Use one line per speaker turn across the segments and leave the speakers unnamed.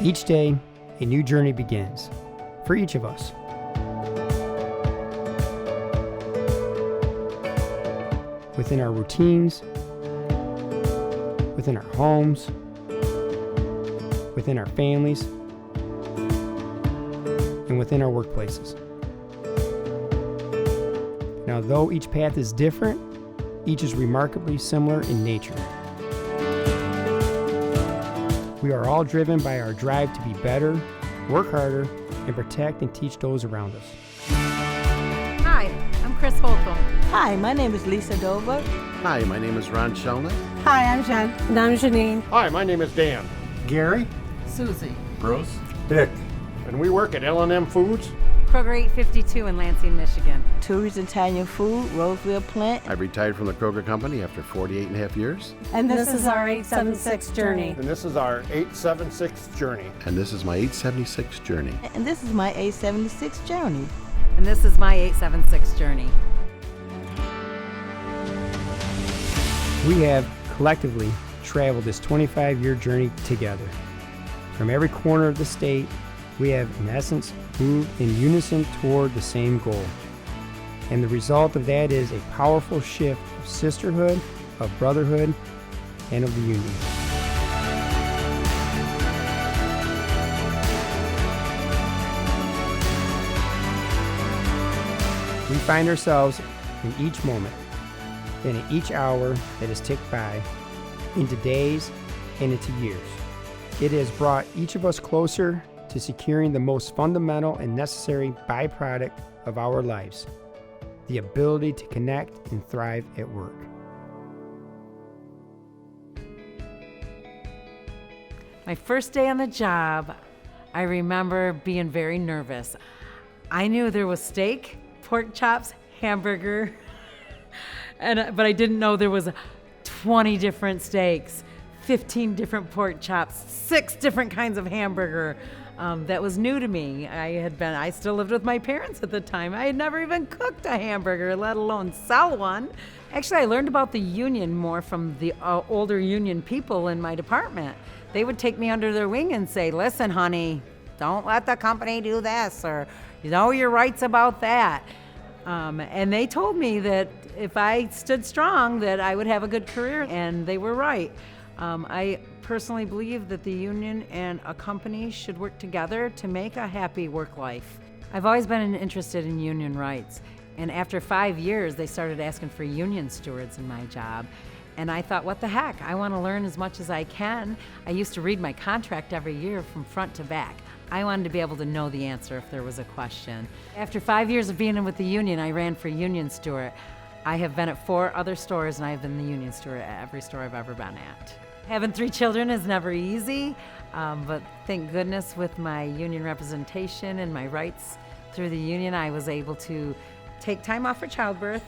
Each day, a new journey begins for each of us. Within our routines, within our homes, within our families, and within our workplaces. Now, though each path is different, each is remarkably similar in nature. We are all driven by our drive to be better, work harder, and protect and teach those around us.
Hi, I'm Chris Holcomb.
Hi, my name is Lisa Dover.
Hi, my name is Ron Shelnick.
Hi, I'm Jen.
And I'm Janine.
Hi, my name is Dan.
Gary.
Susie.
Bruce. Dick.
And we work at L&M Foods.
Kroger 852 in Lansing, Michigan.
Turi's Italian Food, Roseville Plant.
I retired from the Kroger Company after 48 and a half years.
And this is our 876 journey.
And this is our 876 journey.
And this is my 876 journey.
And this is my 876 journey.
And this is my 876 journey.
We have collectively traveled this 25-year journey together. From every corner of the state, we have, in essence, moved in unison toward the same goal. And the result of that is a powerful shift of sisterhood, of brotherhood, and of the union. We find ourselves in each moment, and in each hour that has ticked by, into days and into years. It has brought each of us closer to securing the most fundamental and necessary byproduct of our lives, the ability to connect and thrive at work.
My first day on the job, I remember being very nervous. I knew there was steak, pork chops, hamburger, but I didn't know there was 20 different steaks, 15 different pork chops, 6 different kinds of hamburger. That was new to me. I still lived with my parents at the time. I had never even cooked a hamburger, let alone sell one. Actually, I learned about the union more from the older union people in my department. They would take me under their wing and say, listen, honey, don't let the company do this, or you know your rights about that. And they told me that if I stood strong, that I would have a good career, and they were right. I personally believe that the union and a company should work together to make a happy work life. I've always been interested in union rights, and after 5 years, they started asking for union stewards in my job. And I thought, what the heck? I want to learn as much as I can. I used to read my contract every year from front to back. I wanted to be able to know the answer if there was a question. After 5 years of being in with the union, I ran for union steward. I have been at 4 other stores, and I've been the union steward at every store I've ever been at. Having 3 children is never easy, but thank goodness with my union representation and my rights through the union, I was able to take time off for childbirth,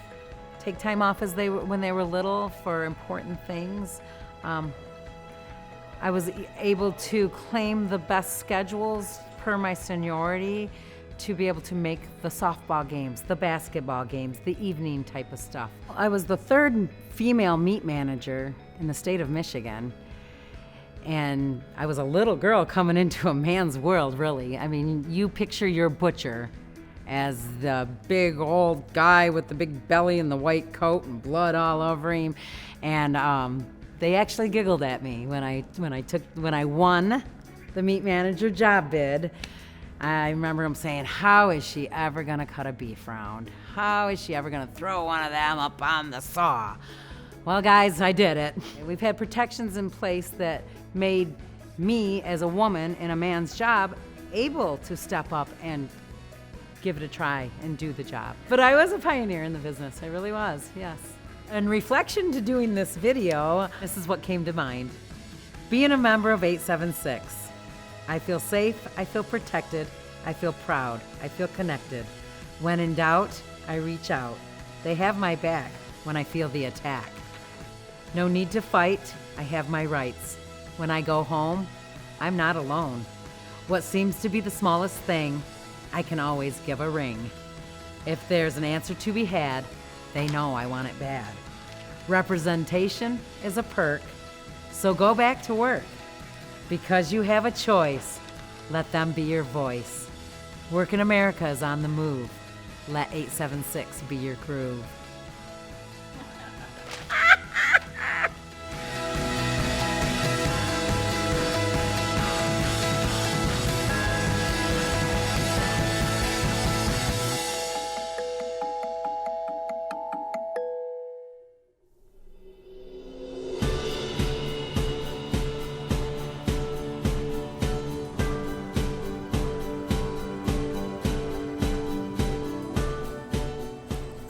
take time off when they were little for important things. I was able to claim the best schedules per my seniority to be able to make the softball games, the basketball games, the evening type of stuff. I was the 3rd female meat manager in the state of Michigan. And I was a little girl coming into a man's world, really. I mean, you picture your butcher as the big old guy with the big belly and the white coat and blood all over him. And they actually giggled at me when I won the meat manager job bid. I remember them saying, how is she ever gonna cut a beef round? How is she ever gonna throw one of them up on the saw? Well, guys, I did it. We've had protections in place that made me, as a woman in a man's job, able to step up and give it a try and do the job. But I was a pioneer in the business, I really was, yes. In reflection to doing this video, this is what came to mind. Being a member of 876. I feel safe, I feel protected, I feel proud, I feel connected. When in doubt, I reach out. They have my back when I feel the attack. No need to fight, I have my rights. When I go home, I'm not alone. What seems to be the smallest thing, I can always give a ring. If there's an answer to be had, they know I want it bad. Representation is a perk, so go back to work. Because you have a choice, Let them be your voice. Work in America is on the move. Let 876 be your groove.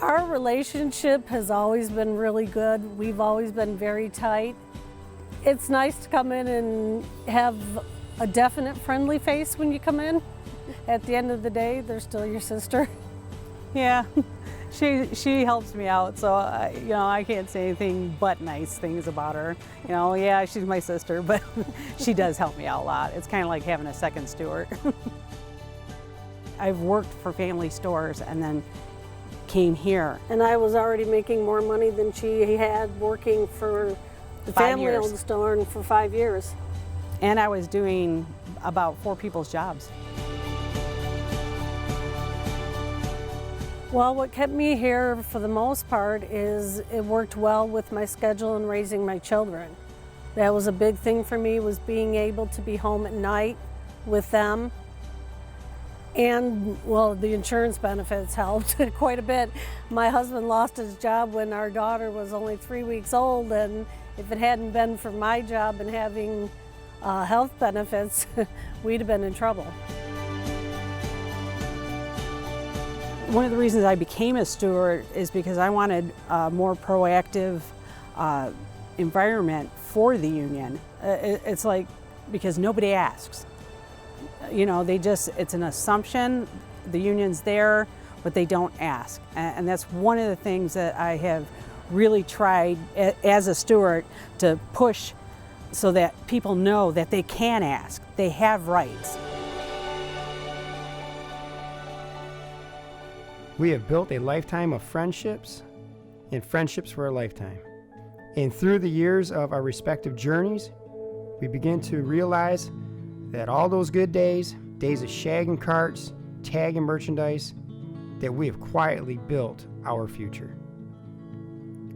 Our relationship has always been really good. We've always been very tight. It's nice to come in and have a definite friendly face when you come in. At the end of the day, they're still your sister.
Yeah, she helps me out, so I can't say anything but nice things about her. Yeah, she's my sister, but she does help me out a lot. It's kind of like having a second steward. I've worked for family stores and then came here.
And I was already making more money than she had working for the
5
family-owned
years.
store for 5 years.
And I was doing about 4 people's jobs.
Well, what kept me here for the most part is it worked well with my schedule and raising my children. That was a big thing for me, was being able to be home at night with them. And, well, the insurance benefits helped quite a bit. My husband lost his job when our daughter was only 3 weeks old, and if it hadn't been for my job and having health benefits, we'd have been in trouble.
One of the reasons I became a steward is because I wanted a more proactive environment for the union. It's like, because nobody asks. It's an assumption, the union's there, but they don't ask. And that's one of the things that I have really tried as a steward to push so that people know that they can ask, they have rights.
We have built a lifetime of friendships and friendships for a lifetime. And through the years of our respective journeys, we begin to realize that all those good days of shagging carts, tagging merchandise, that we have quietly built our future.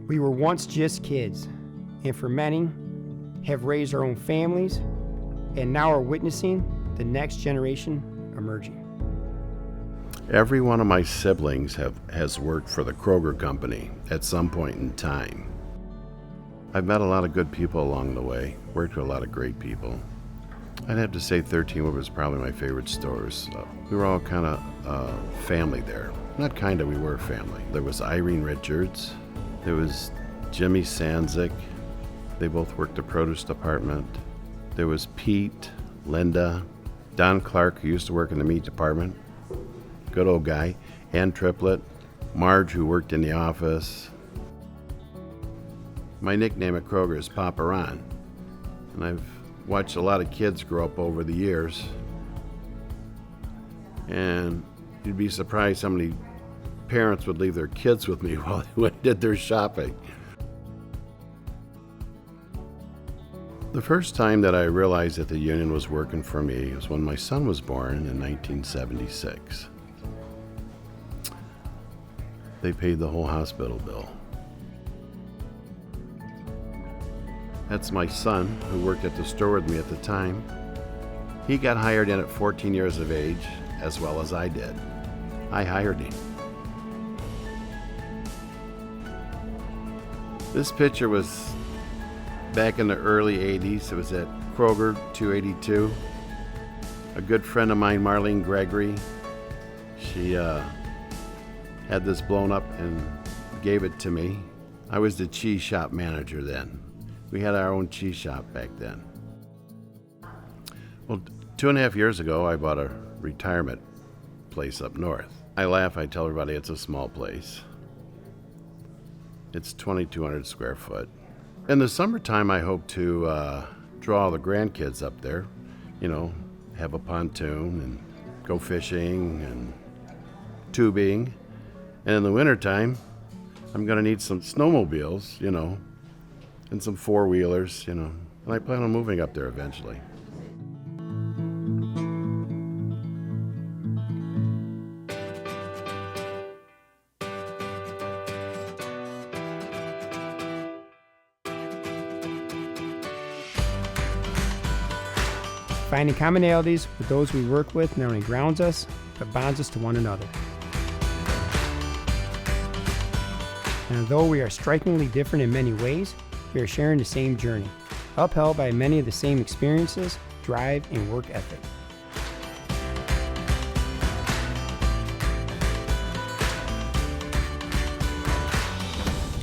We were once just kids, and for many, have raised our own families, and now are witnessing the next generation emerging.
Every one of my siblings has worked for the Kroger company at some point in time. I've met a lot of good people along the way, worked with a lot of great people. I'd have to say 13 was probably my favorite stores. We were all kind of family there. Not kind of, we were family. There was Irene Richards. There was Jimmy Sandzik. They both worked the produce department. There was Pete, Linda, Don Clark, who used to work in the meat department. Good old guy. Ann Triplett. Marge, who worked in the office. My nickname at Kroger is Papa Ron. And I've watched a lot of kids grow up over the years. And you'd be surprised how many parents would leave their kids with me while they went and did their shopping. The first time that I realized that the union was working for me was when my son was born in 1976. They paid the whole hospital bill. That's my son, who worked at the store with me at the time. He got hired in at 14 years of age, as well as I did. I hired him. This picture was back in the early 80s. It was at Kroger 282. A good friend of mine, Marlene Gregory, she had this blown up and gave it to me. I was the cheese shop manager then. We had our own cheese shop back then. Well, 2.5 years ago, I bought a retirement place up north. I laugh, I tell everybody it's a small place. It's 2,200 square foot. In the summertime, I hope to draw all the grandkids up there, have a pontoon and go fishing and tubing. And in the wintertime, I'm gonna need some snowmobiles, and some four-wheelers, and I plan on moving up there eventually.
Finding commonalities with those we work with not only grounds us, but bonds us to one another. And although we are strikingly different in many ways, we are sharing the same journey, upheld by many of the same experiences, drive, and work ethic.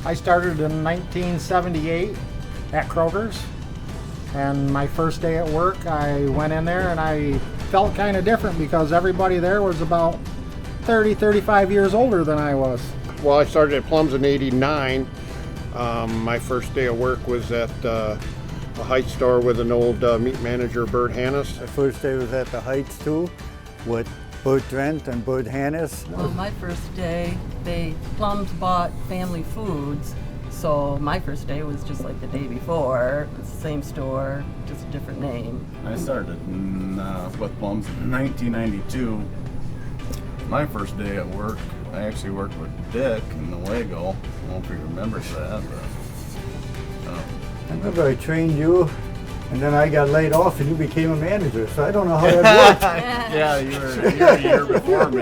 I started in 1978 at Kroger's, and my first day at work I went in there and I felt kind of different because everybody there was about 35 years older than I was. Well, I started at Plum's in '89. My first day of work was at a Heights store with an old meat manager, Bert Hannes.
My first day was at the Heights too, with Bert Drent and Bert Hannes.
Well, my first day, Plum's bought family foods, so my first day was just like the day before. It's the same store, just a different name.
I started with Plum's in 1992. My first day at work, I actually worked with Dick in the Lego. I don't know if he remembers that, but
I remember I trained you, and then I got laid off and you became a manager, so I don't know how that worked.
yeah, you were a year before me.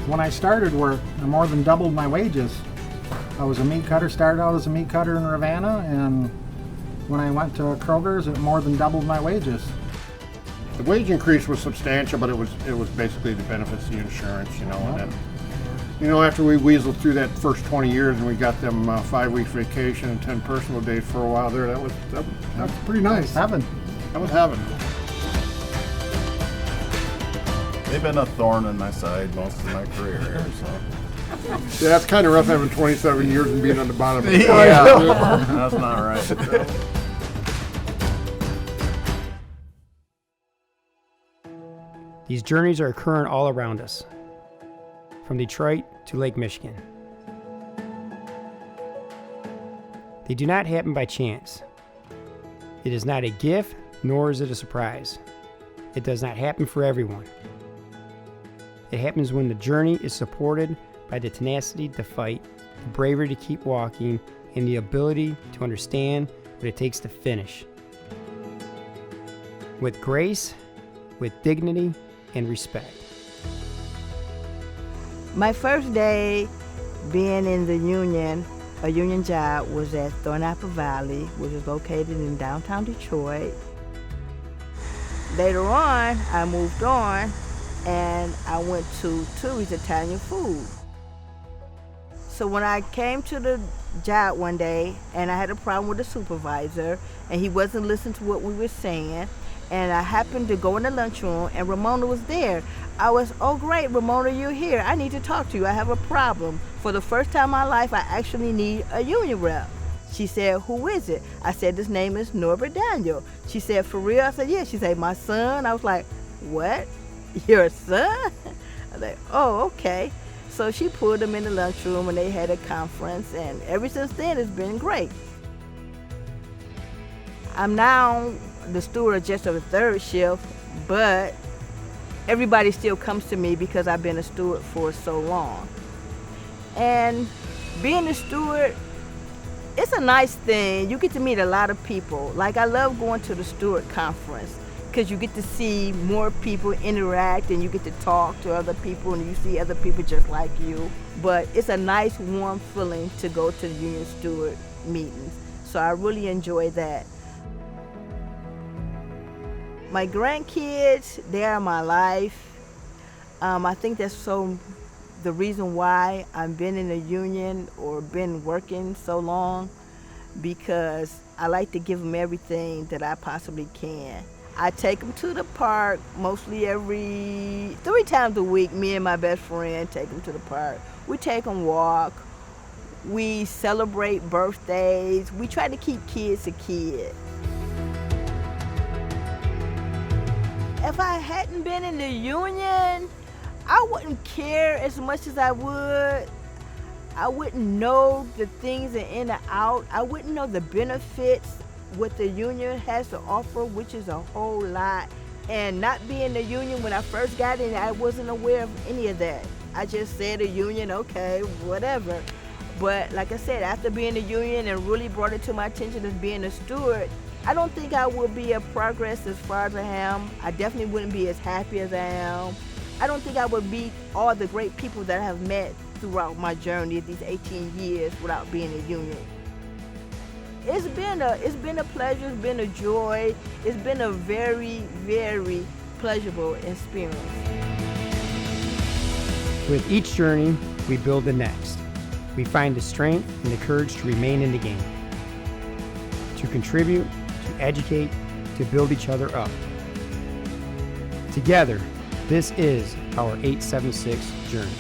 When I started work, I more than doubled my wages. I was a meat cutter, started out as a meat cutter in Ravenna, and when I went to Kroger's, it more than doubled my wages. The wage increase was substantial, but it was basically the benefits, the insurance, and then, after we weaseled through that first 20 years and we got them 5 weeks vacation and 10 personal days for a while there, that was pretty nice. Heaven. That was heaven.
They've been a thorn in my side most of my career here, so.
Yeah, that's kind of rough having 27 years and being on the bottom of the
Yeah, that's not right.
These journeys are occurring all around us, from Detroit to Lake Michigan. They do not happen by chance. It is not a gift, nor is it a surprise. It does not happen for everyone. It happens when the journey is supported by the tenacity to fight, the bravery to keep walking, and the ability to understand what it takes to finish. With grace, with dignity, and respect.
My first day being in the union, a union job, was at Thornapple Valley, which is located in downtown Detroit. Later on, I moved on and I went to Tooey's Italian Food. So when I came to the job one day and I had a problem with the supervisor and he wasn't listening to what we were saying, and I happened to go in the lunchroom and Ramona was there. I was, oh great, Ramona, you're here. I need to talk to you. I have a problem. For the first time in my life, I actually need a union rep. She said, who is it? I said, his name is Norbert Daniel. She said, for real? I said, yeah. She said, my son? I was like, what? Your son? I was like, oh, okay. So she pulled him in the lunchroom and they had a conference, and ever since then, it's been great. I'm now the steward just of the third shift, but everybody still comes to me because I've been a steward for so long. And being a steward, it's a nice thing. You get to meet a lot of people. Like, I love going to the steward conference because you get to see more people interact and you get to talk to other people and you see other people just like you. But it's a nice, warm feeling to go to the union steward meetings. So I really enjoy that. My grandkids, they are my life. I think that's the reason why I've been in the union or been working so long, because I like to give them everything that I possibly can. I take them to the park mostly 3 times a week. Me and my best friend take them to the park. We take them walk. We celebrate birthdays. We try to keep kids a kid. If I hadn't been in the union, I wouldn't care as much as I would. I wouldn't know the things in and out. I wouldn't know the benefits, what the union has to offer, which is a whole lot. And not being in the union, when I first got in, I wasn't aware of any of that. I just said a union, okay, whatever. But like I said, after being a union and really brought it to my attention as being a steward, I don't think I will be a progress as far as I am. I definitely wouldn't be as happy as I am. I don't think I would meet all the great people that I have met throughout my journey these 18 years without being a union. It's been a pleasure, it's been a joy, it's been a very, very pleasurable experience.
With each journey, we build the next. We find the strength and the courage to remain in the game, to contribute, to educate, to build each other up. Together, this is our 876 journey.